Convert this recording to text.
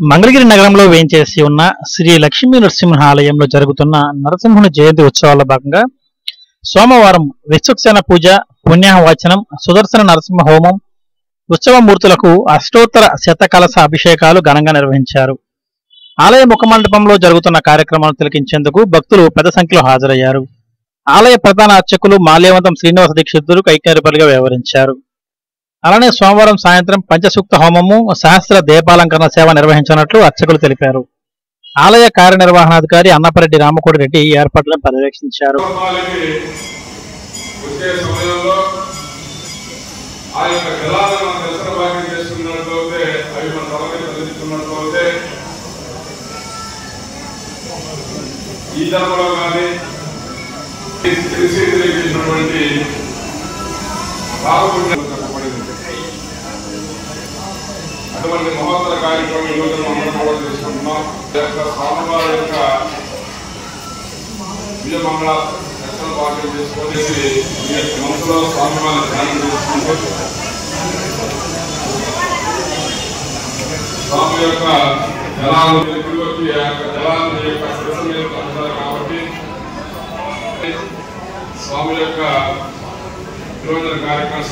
మంగళగిరి నగరంలో వేంచేసి ఉన్న శ్రీ లక్ష్మీ నరసింహ ఆలయంలో జరుగుతున్న నరసింహుని జయంతి ఉత్సవాల్లో భాగంగా సోమవారం విశ్వక్సేన పూజ, పుణ్యాహవచనం, సుదర్శన నరసింహ హోమం, ఉత్సవమూర్తులకు అష్టోత్తర శతకలశ అభిషేకాలు ఘనంగా నిర్వహించారు. ఆలయ ముఖమండపంలో జరుగుతున్న కార్యక్రమాలను తిలకించేందుకు భక్తులు పెద్ద సంఖ్యలో హాజరయ్యారు. ఆలయ ప్రధాన అర్చకులు మాల్యవంతం శ్రీనివాస దీక్షితులు కైంకర్యపరులుగా వ్యవహరించారు. అలానే సోమవారం సాయంత్రం పంచసూక్త హోమము, సహస్ర దీపాలంకరణ సేవ నిర్వహించినట్లు అర్చకులు తెలిపారు. ఆలయ కార్యనిర్వహణాధికారి అన్నపరెడ్డి రామకోటి రెడ్డి ఏర్పాట్లను పర్యవేక్షించారు. అటువంటి మహోత్తర కార్యక్రమం ఈ రోజు మనం కూడా చేసుకుంటున్నాం. స్వామివారి యొక్క విజయమంగళ దర్శన భాగ్యం చేసుకునేసి మనసులో స్వామివారిని ధ్యానం చేసుకుంటూ స్వామి యొక్క జలాలను తిరిగి వచ్చి ఆ యొక్క జలాన్ని యొక్క శిరస్సు మీద పడతారు కాబట్టి స్వామి యొక్క విరోధన కార్యక్రమం